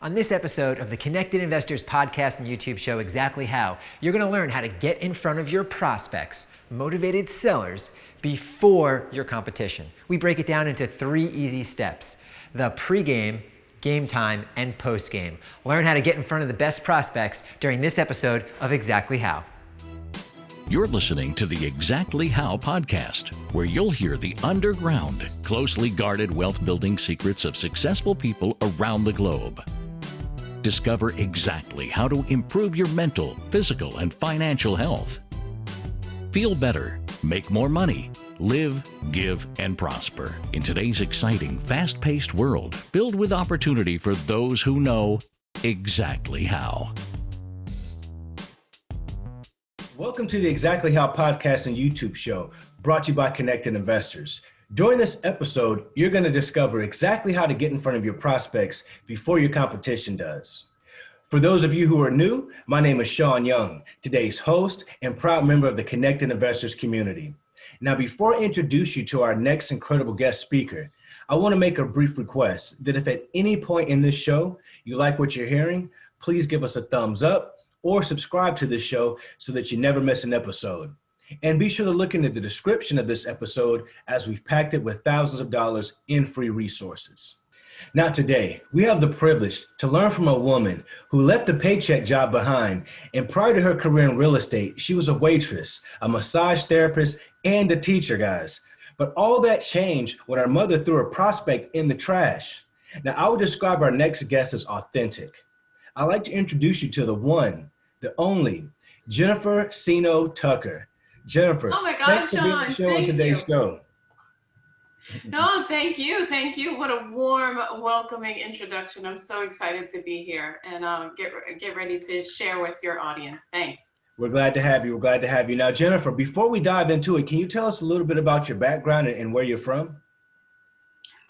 On this episode of the Connected Investors podcast and YouTube show, Exactly How, you're going to learn how to get in front of your prospects, motivated sellers, before your competition. We break it down into 3 easy steps: the pregame, game time, and postgame. Learn how to get in front of the best prospects during this episode of Exactly How. You're listening to the Exactly How podcast, where you'll hear the underground, closely guarded wealth-building secrets of successful people around the globe. Discover exactly how to improve your mental, physical, and financial health. Feel better, make more money, live, give, and prosper in today's exciting, fast-paced world filled with opportunity for those who know exactly how. Welcome to the Exactly How podcast and YouTube show, brought to you by Connected Investors. During this episode, you're going to discover exactly how to get in front of your prospects before your competition does. For those of you who are new, my name is Sean Young, today's host and proud member of the Connected Investors community. Now, before I introduce you to our next incredible guest speaker, I want to make a brief request that if at any point in this show you like what you're hearing, please give us a thumbs up or subscribe to this show so that you never miss an episode. And be sure to look into the description of this episode, as we've packed it with thousands of dollars in free resources. Now today, we have the privilege to learn from a woman who left the paycheck job behind, and prior to her career in real estate, she was a waitress, a massage therapist, and a teacher, guys. But all that changed when her mother threw her prospect in the trash. Now, I would describe our next guest as authentic. I'd like to introduce you to the one, the only, Jennifer Sino Tucker. Jennifer, oh my God, thanks for being on Sean, the show on today's show. No, thank you. Thank you. What a warm, welcoming introduction. I'm so excited to be here and get ready to share with your audience. Thanks. We're glad to have you. We're glad to have you. Now, Jennifer, before we dive into it, can you tell us a little bit about your background and where you're from?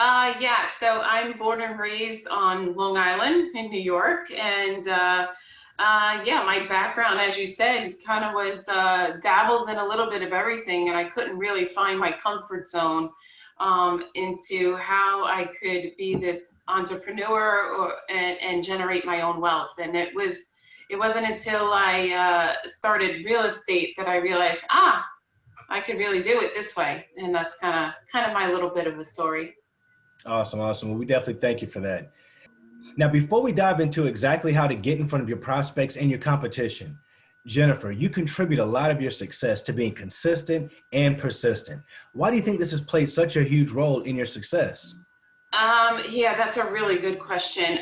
Yeah, so I'm born and raised on Long Island in New York. And yeah, my background, as you said, kind of was dabbled in a little bit of everything. And I couldn't really find my comfort zone into how I could be this entrepreneur and generate my own wealth. And it wasn't until I started real estate that I realized, I could really do it this way. And that's kind of my little bit of a story. Awesome. Well, we definitely thank you for that. Now, before we dive into exactly how to get in front of your prospects and your competition, Jennifer, you contribute a lot of your success to being consistent and persistent. Why do you think this has played such a huge role in your success? Yeah, that's a really good question.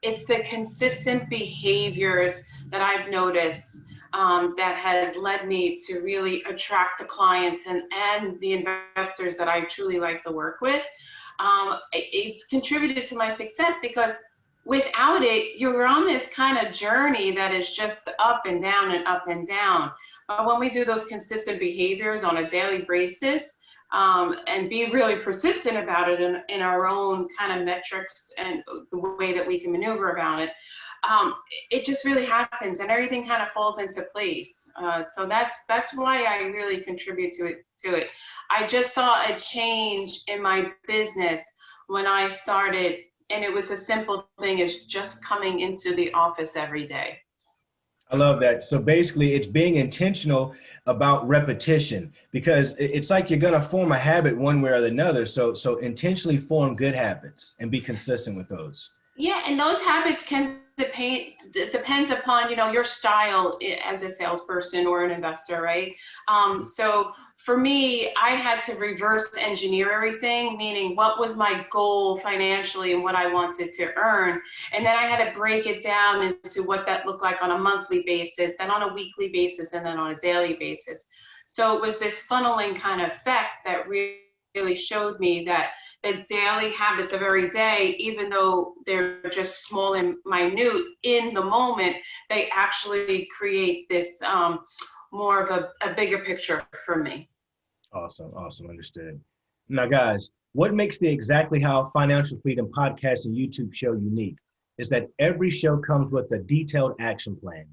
It's the consistent behaviors that I've noticed that has led me to really attract the clients and the investors that I truly like to work with. It's contributed to my success because without it, you're on this kind of journey that is just up and down and up and down. But when we do those consistent behaviors on a daily basis and be really persistent about it in our own kind of metrics and the way that we can maneuver about it, it just really happens and everything kind of falls into place. So that's why I really contribute to it. I just saw a change in my business when I started, and it was a simple thing as just coming into the office every day. I love that. So basically it's being intentional about repetition, because it's like you're going to form a habit one way or another. So intentionally form good habits and be consistent with those. Yeah, and those habits can depends upon, your style as a salesperson or an investor, right? So for me, I had to reverse engineer everything, meaning what was my goal financially and what I wanted to earn. And then I had to break it down into what that looked like on a monthly basis, then on a weekly basis, and then on a daily basis. So it was this funneling kind of effect that really showed me that the daily habits of every day, even though they're just small and minute in the moment, they actually create this more of a bigger picture for me. Awesome. Understood. Now, guys, what makes the Exactly How Financial Freedom podcast and YouTube show unique is that every show comes with a detailed action plan.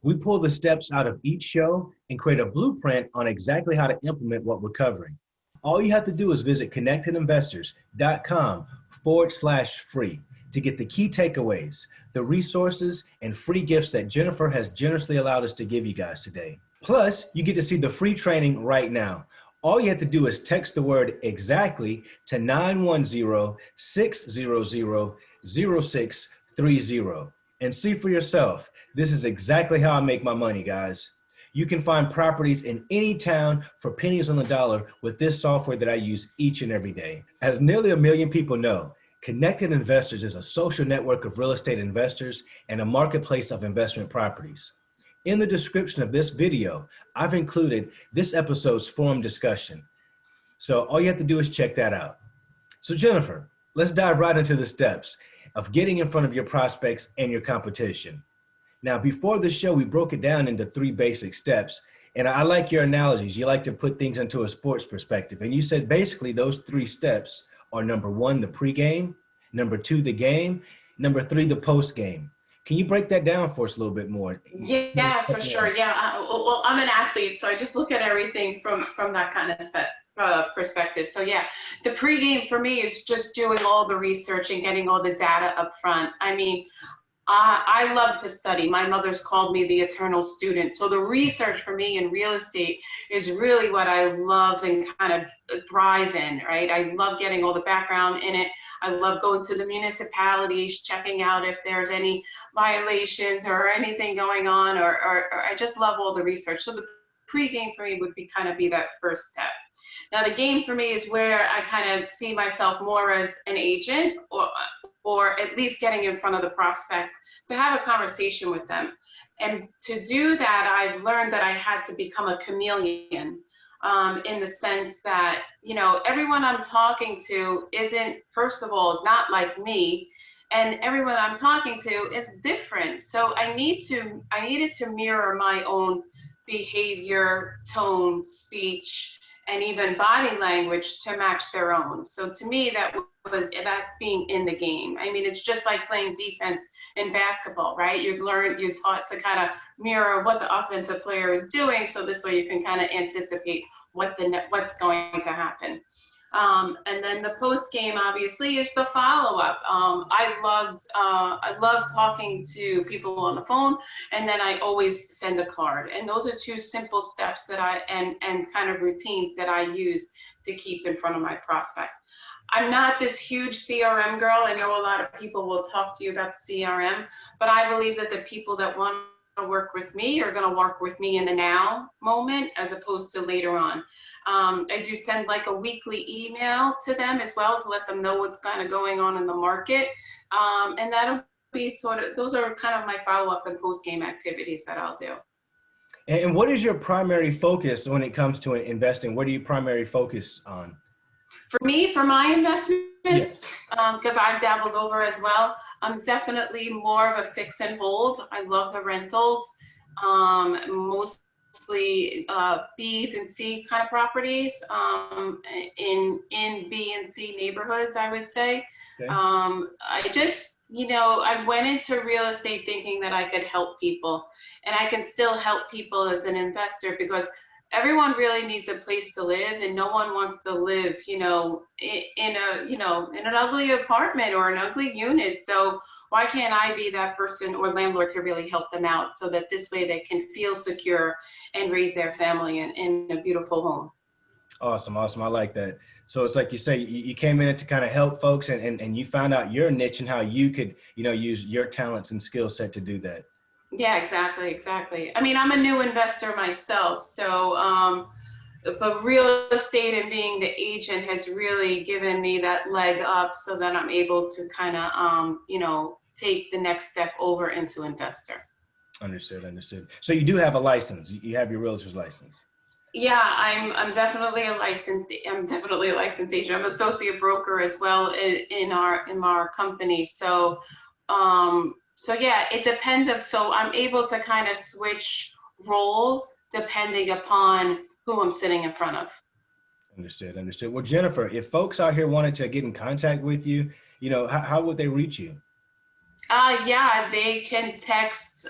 We pull the steps out of each show and create a blueprint on exactly how to implement what we're covering. All you have to do is visit connectedinvestors.com/free to get the key takeaways, the resources, and free gifts that Jennifer has generously allowed us to give you guys today. Plus, you get to see the free training right now. All you have to do is text the word exactly to 910-600-0630 and see for yourself. This is exactly how I make my money, guys. You can find properties in any town for pennies on the dollar with this software that I use each and every day. As nearly 1 million people know, Connected Investors is a social network of real estate investors and a marketplace of investment properties. In the description of this video, I've included this episode's forum discussion. So all you have to do is check that out. So Jennifer, let's dive right into the steps of getting in front of your prospects and your competition. Now, before the show, we broke it down into 3 basic steps. And I like your analogies. You like to put things into a sports perspective. And you said basically those 3 steps are: number 1, the pregame; number 2, the game; number 3, the postgame. Can you break that down for us a little bit more? Yeah, for sure. Yeah. Well, I'm an athlete, so I just look at everything from that kind of perspective. So yeah, the pregame for me is just doing all the research and getting all the data up front. I mean, I love to study. My mother's called me the eternal student. So the research for me in real estate is really what I love and kind of thrive in, right? I love getting all the background in it. I love going to the municipalities, checking out if there's any violations or anything going on, or I just love all the research. So the pregame for me would be that first step. Now the game for me is where I kind of see myself more as an agent, or at least getting in front of the prospect to have a conversation with them. And to do that, I've learned that I had to become a chameleon, in the sense that, everyone I'm talking to isn't, first of all, is not like me, and everyone I'm talking to is different. So I needed to mirror my own behavior, tone, speech, and even body language to match their own. So to me, that's being in the game. I mean, it's just like playing defense in basketball, right? You're taught to kind of mirror what the offensive player is doing, so this way you can kind of anticipate what's going to happen. And then the post game obviously is the follow up. I love talking to people on the phone, and then I always send a card. And those are 2 simple steps that and kind of routines that I use to keep in front of my prospect. I'm not this huge CRM girl. I know a lot of people will talk to you about CRM, but I believe that the people that want to work with me are going to work with me in the now moment as opposed to later on. I do send like a weekly email to them as well to let them know what's kind of going on in the market. And that'll be those are kind of my follow-up and post-game activities that I'll do. And what is your primary focus when it comes to investing? What do you primarily focus on? For me, for my investments, because I've dabbled over as well, I'm definitely more of a fix and hold. I love the rentals, mostly B's and C kind of properties, in B and C neighborhoods, I would say. Okay. I went into real estate thinking that I could help people, and I can still help people as an investor, because everyone really needs a place to live, and no one wants to live, in an ugly apartment or an ugly unit. So why can't I be that person or landlord to really help them out, so that this way they can feel secure and raise their family in a beautiful home? Awesome. I like that. So it's like you say, you came in to kind of help folks, and you found out your niche and how you could, use your talents and skill set to do that. Yeah, exactly. I mean, I'm a new investor myself, so but real estate and being the agent has really given me that leg up, so that I'm able to kind of, take the next step over into investor. Understood. So you do have a license. You have your realtor's license. Yeah, I'm definitely a licensed agent. I'm associate broker as well in our company. So yeah, it depends. So I'm able to kind of switch roles depending upon who I'm sitting in front of. Understood. Well, Jennifer, if folks out here wanted to get in contact with you, how would they reach you? Yeah, they can text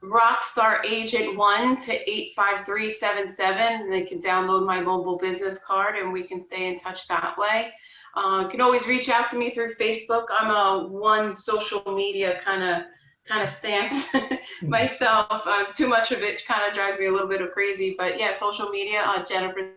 Rockstar Agent 1 to 85377. They can download my mobile business card, and we can stay in touch that way. You can always reach out to me through Facebook. I'm a one social media kind of stance myself. Too much of it kind of drives me a little bit of crazy, but yeah, social media on Jennifer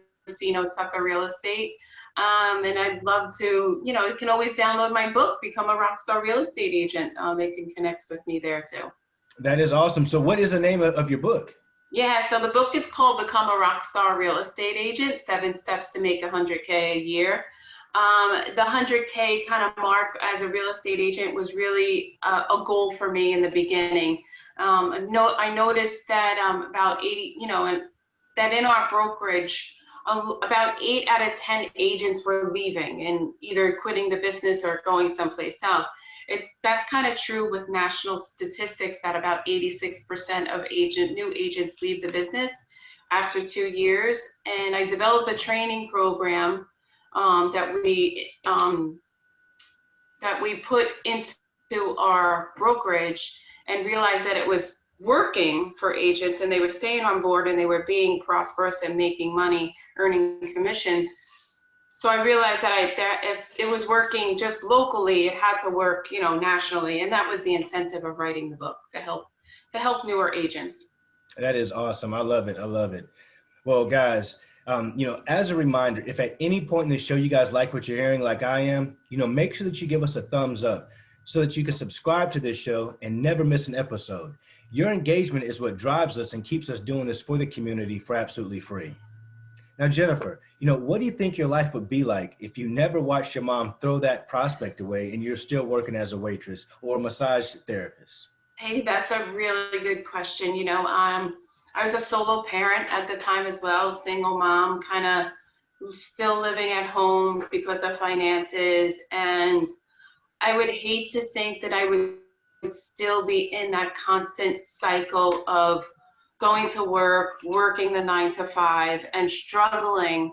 Tucker Real Estate. And I'd love to, you can always download my book, Become a Rockstar Real Estate Agent. They can connect with me there too. That is awesome. So what is the name of your book? Yeah, so the book is called Become a Rockstar Real Estate Agent, 7 Steps to Make $100K a Year. The 100K kind of mark as a real estate agent was really a goal for me in the beginning. I noticed that about 80, and that in our brokerage, about 8 out of 10 agents were leaving and either quitting the business or going someplace else. That's kind of true with national statistics that about 86% of new agents leave the business after 2 years. And I developed a training program that we put into our brokerage and realized that it was working for agents and they were staying on board and they were being prosperous and making money, earning commissions. So I realized that if it was working just locally, it had to work, nationally. And that was the incentive of writing the book, to help newer agents. That is awesome. I love it. I love it. Well, guys, as a reminder, if at any point in the show you guys like what you're hearing, like I am, make sure that you give us a thumbs up so that you can subscribe to this show and never miss an episode. Your engagement is what drives us and keeps us doing this for the community for absolutely free. Now, Jennifer, what do you think your life would be like if you never watched your mom throw that prospect away and you're still working as a waitress or a massage therapist? Hey, that's a really good question. I was a solo parent at the time as well, single mom, kind of still living at home because of finances. And I would hate to think that I would still be in that constant cycle of going to work, working the 9 to 5, and struggling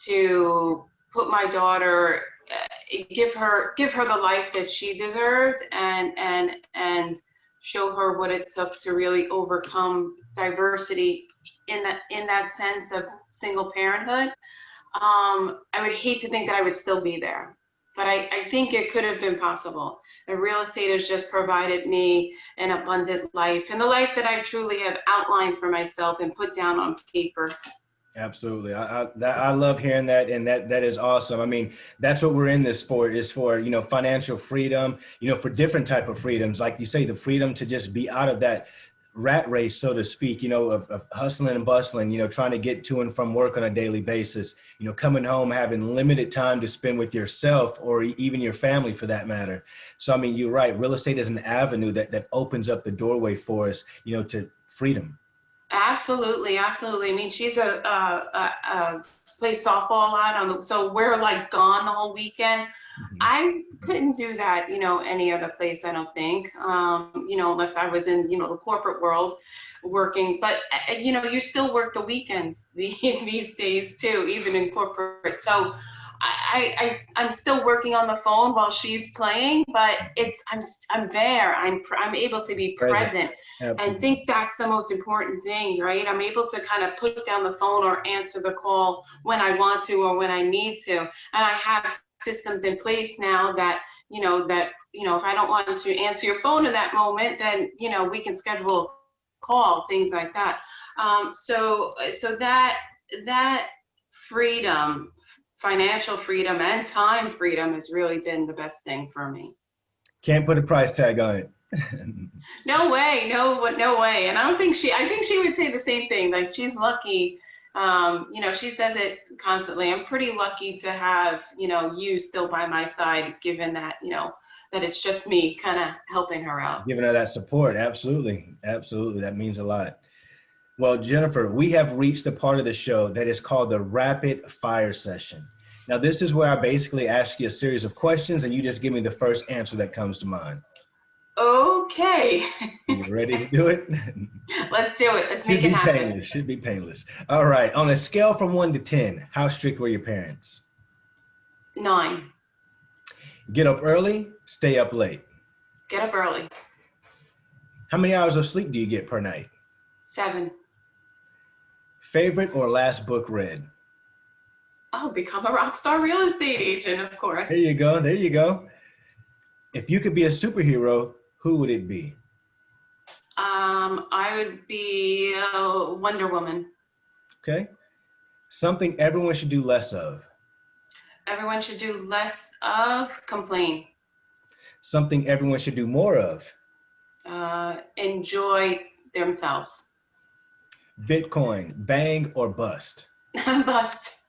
to put my daughter, give her the life that she deserved, and show her what it took to really overcome diversity in that sense of single parenthood. I would hate to think that I would still be there. But I think it could have been possible. And real estate has just provided me an abundant life, and the life that I truly have outlined for myself and put down on paper. Absolutely. I love hearing that. And that is awesome. I mean, that's what we're in this for, is for, financial freedom, for different type of freedoms. Like you say, the freedom to just be out of that rat race, so to speak, of hustling and bustling, trying to get to and from work on a daily basis, coming home, having limited time to spend with yourself or even your family for that matter. So, I mean, you're right. Real estate is an avenue that opens up the doorway for us, to freedom. Absolutely. Absolutely. I mean, she's plays softball a lot so we're like gone the whole weekend. Mm-hmm. I couldn't do that, any other place, I don't think, unless I was in, the corporate world working, but you still work the weekends these days too, even in corporate. So I'm still working on the phone while she's playing, but I'm there. I'm able to be present. Absolutely. And think that's the most important thing, right? I'm able to kind of put down the phone or answer the call when I want to or when I need to. And I have systems in place now that, if I don't want to answer your phone in that moment, then, we can schedule a call, things like that. So that freedom, financial freedom and time freedom has really been the best thing for me. Can't put a price tag on it. No way. No way. And I think she would say the same thing. Like, she's lucky. She says it constantly. I'm pretty lucky to have, you still by my side, given that, that it's just me kind of helping her out. Giving her that support. Absolutely. Absolutely. That means a lot. Well, Jennifer, we have reached the part of the show that is called the rapid fire session. Now, this is where I basically ask you a series of questions and you just give me the first answer that comes to mind. Okay. You ready to do it? Let's do it. Let's make it happen. Should be painless. All right. On a scale from 1 to 10, how strict were your parents? 9. Get up early, stay up late. Get up early. How many hours of sleep do you get per night? 7. Favorite or last book read? Oh, become a rock star real estate agent, of course. There you go. There you go. If you could be a superhero, who would it be? I would be Wonder Woman. Okay. Something everyone should do less of. Everyone should do less of complain. Something everyone should do more of. Enjoy themselves. Bitcoin, bang or bust. Bust.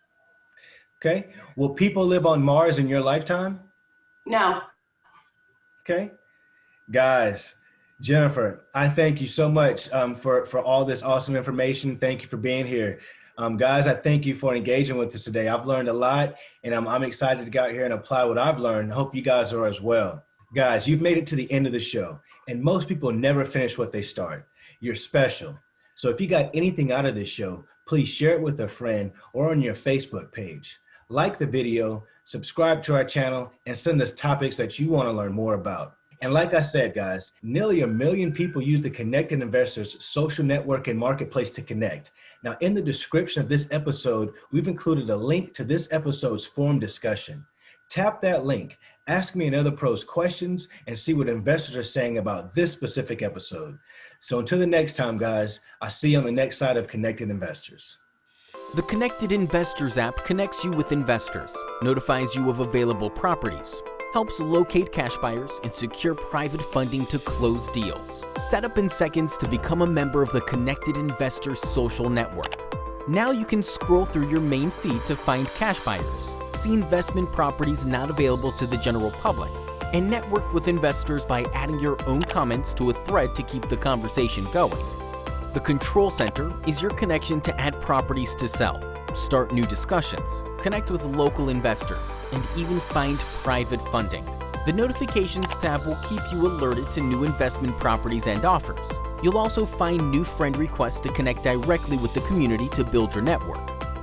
Okay. Will people live on Mars in your lifetime? No. Okay. Guys, Jennifer, I thank you so much for all this awesome information. Thank you for being here. Guys, I thank you for engaging with us today. I've learned a lot, and I'm excited to go out here and apply what I've learned. I hope you guys are as well. Guys, you've made it to the end of the show, and most people never finish what they start. You're special. So if you got anything out of this show, please share it with a friend or on your Facebook page. Like the video, subscribe to our channel, and send us topics that you want to learn more about. And like I said, guys, nearly 1 million people use the Connected Investors social network and marketplace to connect. Now, in the description of this episode, we've included a link to this episode's forum discussion. Tap that link, ask me and other pros questions, and see what investors are saying about this specific episode. So until the next time, guys, I'll see you on the next side of Connected Investors. The Connected Investors app connects you with investors, notifies you of available properties, helps locate cash buyers, and secure private funding to close deals. Set up in seconds to become a member of the Connected Investors social network. Now you can scroll through your main feed to find cash buyers, see investment properties not available to the general public, and network with investors by adding your own comments to a thread to keep the conversation going. The Control Center is your connection to add properties to sell, start new discussions, connect with local investors, and even find private funding. The Notifications tab will keep you alerted to new investment properties and offers. You'll also find new friend requests to connect directly with the community to build your network.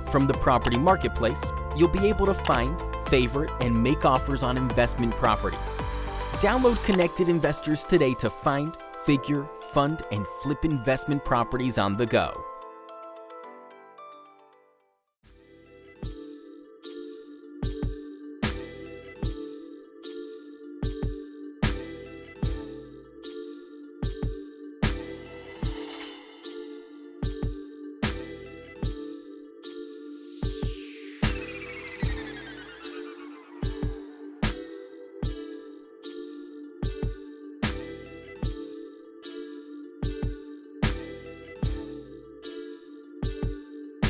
From the property marketplace, you'll be able to find, favorite, and make offers on investment properties. Download Connected Investors today to find, figure, fund, and flip investment properties on the go.